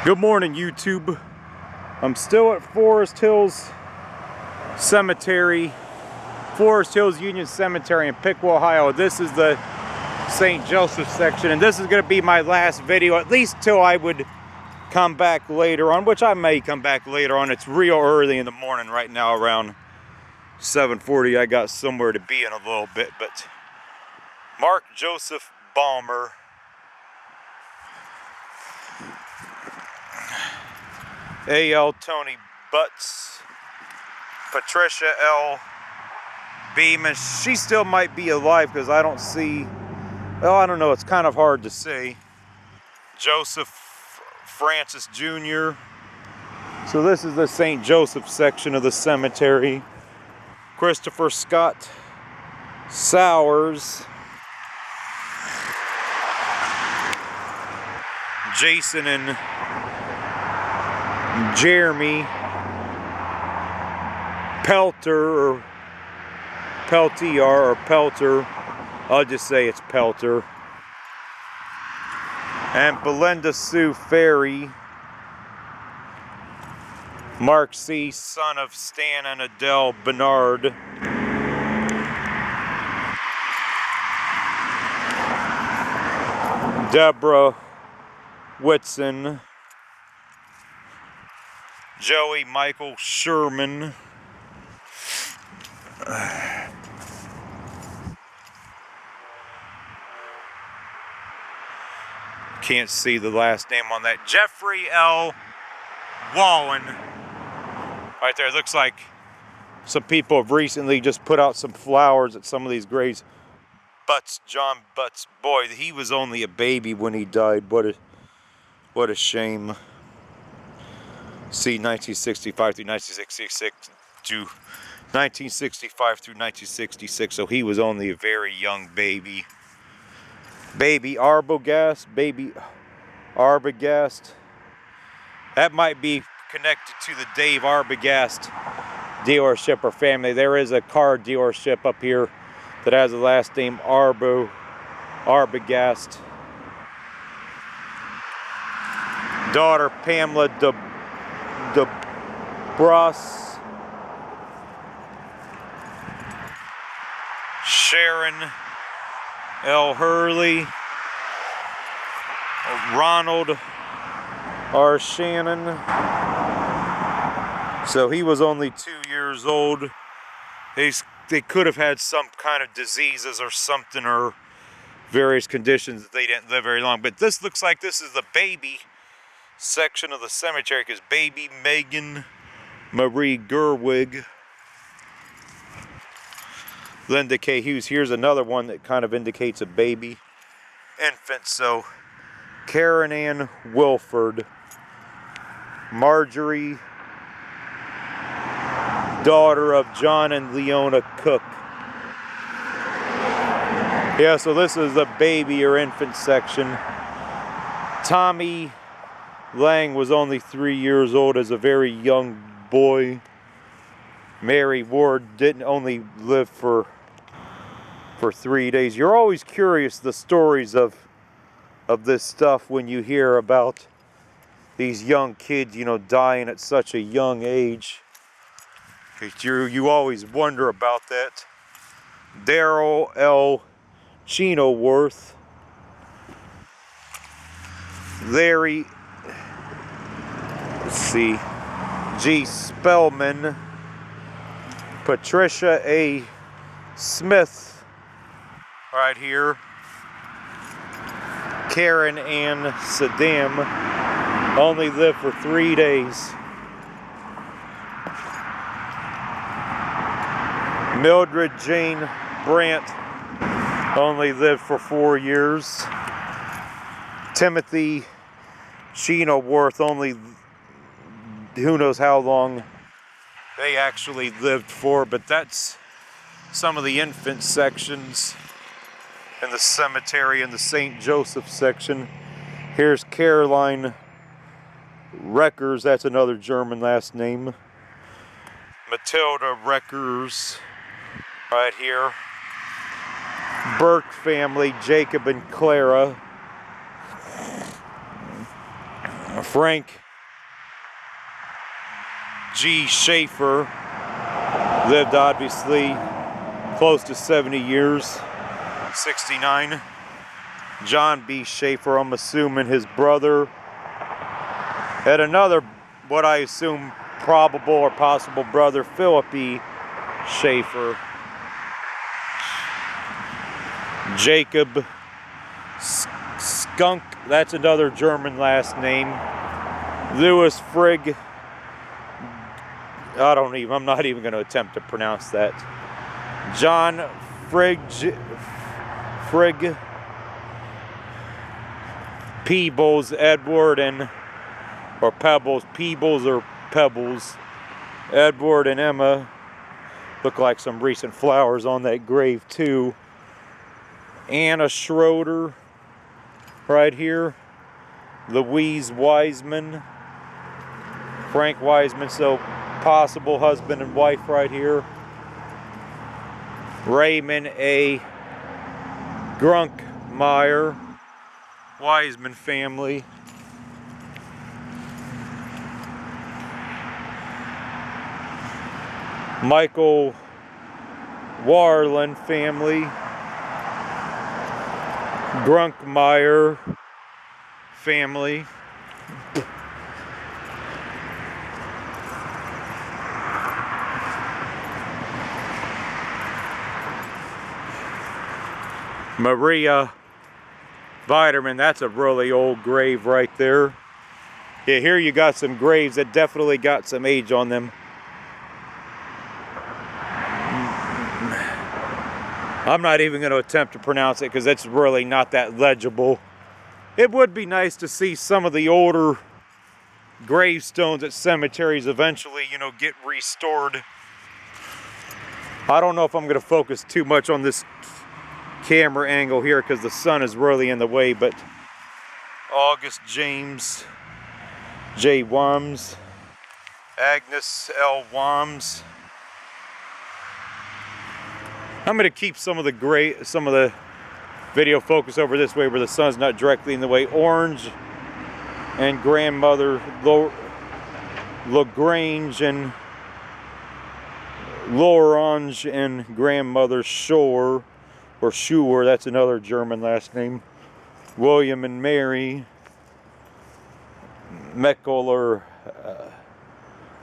Good morning, YouTube. I'm still at Forest Hills Cemetery, Forest Hills Union Cemetery in Piqua, Ohio. This is the St. Joseph section, and this is going to be my last video, at least till I would come back later on, which I may come back later on. It's real early in the morning right now, around 7:40. I got somewhere to be in a little bit, but Mark Joseph Balmer, A.L. Tony Butts, Patricia L. Beeman. She still might be alive because I don't see, well, I don't know, it's kind of hard to say. Joseph Francis Jr. So this is the St. Joseph section of the cemetery. Christopher Scott Sowers, Jason and Jeremy Pelter, or Peltier, or Pelter, I'll just say it's Pelter, and Belinda Sue Ferry, Mark C., son of Stan and Adele Bernard, Deborah Whitson, Joey Michael Sherman, can't see the last name on that, Jeffrey L. Wallen. Right there, it looks like some people have recently just put out some flowers at some of these graves. Butts, John Butts, boy, he was only a baby when he died. What a shame. See, 1965 through 1966 to 1965 through 1966, so he was only a very young baby. Baby Arbogast, that might be connected to the Dave Arbogast dealership or family. There is a car dealership up here that has the last name Arbogast. Daughter Pamela DeBrus, Sharon L. Hurley, Ronald R. Shannon. So he was only 2 years old. They could have had some kind of diseases or something, or various conditions that they didn't live very long. But this looks like this is the baby section of the cemetery, because baby Megan Marie Gerwig, Linda K. Hughes. Here's another one that kind of indicates a baby infant. So Karen Ann Wilford, Marjorie, daughter of John and Leona Cook. Yeah, so this is the baby or infant section. Tommy Lang was only 3 years old as a very young boy. Mary Ward didn't only live for 3 days. You're always curious the stories of this stuff when you hear about these young kids, you know, dying at such a young age. You always wonder about that. Daryl L. Chinoworth, Larry, let's see, G. Spellman, Patricia A. Smith, right here, Karen Ann Saddam, only lived for 3 days. Mildred Jane Brandt only lived for 4 years. Timothy Chinoworth, only who knows how long they actually lived for. But that's some of the infant sections in the cemetery in the St. Joseph section. Here's Caroline Reckers, that's another German last name. Matilda Reckers, right here. Burke family, Jacob and Clara. Frank G. Schaefer lived obviously close to 70 years, 69. John B. Schaefer, I'm assuming his brother, and another, what I assume probable or possible brother, Philip E. Schaefer. Jacob Skunk, that's another German last name. Louis Frigg, I'm not even going to attempt to pronounce that. John Frigg, Peebles, Edward and, or Pebbles, Peebles or Pebbles, Edward and Emma. Look like some recent flowers on that grave too. Anna Schroeder right here. Louise Wiseman. Frank Wiseman, so possible husband and wife right here. Raymond A. Grunkmeyer, Wiseman family. Michael Warland family. Grunkmeyer family. Maria Vitamin, that's a really old grave right there. Yeah, here you got some graves that definitely got some age on them. I'm not even going to attempt to pronounce it because it's really not that legible. It would be nice to see some of the older gravestones at cemeteries eventually, you know, get restored. I don't know if I'm going to focus too much on this camera angle here because the sun is really in the way, but August James J. Wams, Agnes L. Wams. I'm going to keep some of the video focus over this way where the sun's not directly in the way. Orange and grandmother LaGrange and Lorange and grandmother Shore, or Schuer, that's another German last name. William and Mary Meckler.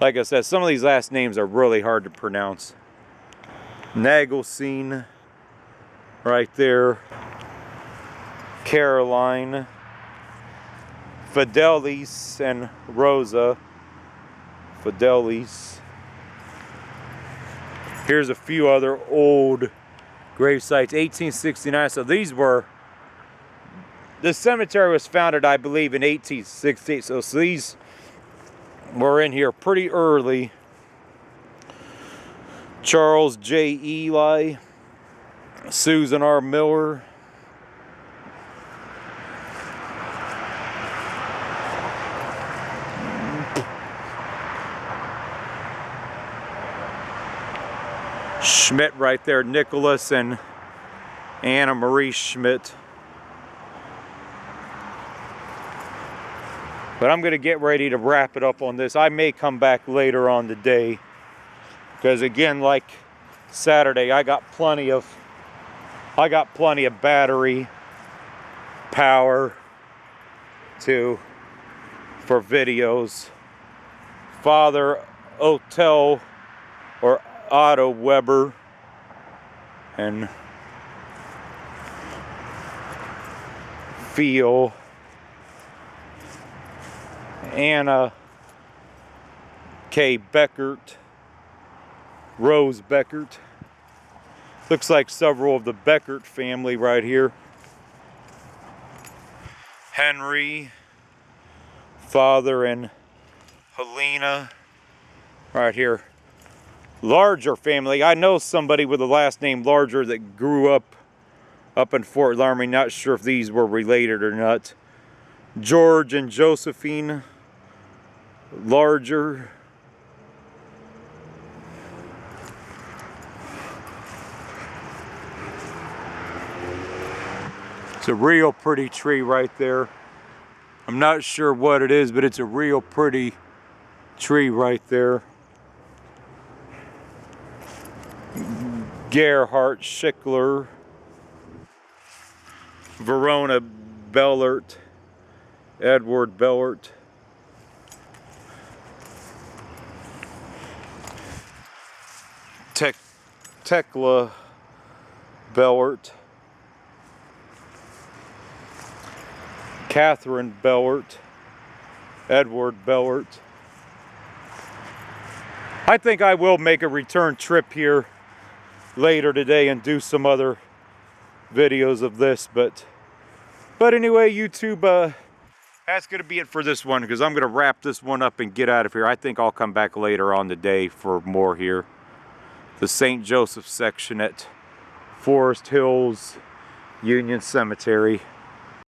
Like I said, some of these last names are really hard to pronounce. Nagelstein right there. Caroline. Fidelis and Rosa. Fidelis. Here's a few other old grave sites. 1869. So these were, the cemetery was founded, I believe, in 1868. So these were in here pretty early. Charles J. Eli, Susan R. Miller, Schmidt right there, Nicholas and Anna Marie Schmidt. But I'm going to get ready to wrap it up on this. I may come back later on today. Because again, like Saturday, I got plenty of battery power for videos. Father Otel or Otto Weber and Phil, Anna K. Beckert, Rose Beckert. Looks like several of the Beckert family right here. Henry, father, and Helena right here. Larger family. I know somebody with the last name Larger that grew up in Fort Laramie. Not sure if these were related or not. George and Josephine Larger. It's a real pretty tree right there. I'm not sure what it is, but it's a real pretty tree right there. Gerhardt Schickler, Verona Bellert, Edward Bellert, Tekla Bellert, Catherine Bellert, Edward Bellert. I think I will make a return trip here later today and do some other videos of this, but anyway, YouTube, that's gonna be it for this one, because I'm gonna wrap this one up and get out of here. I think I'll come back later on today for more here. The St. Joseph section at Forest Hills Union Cemetery.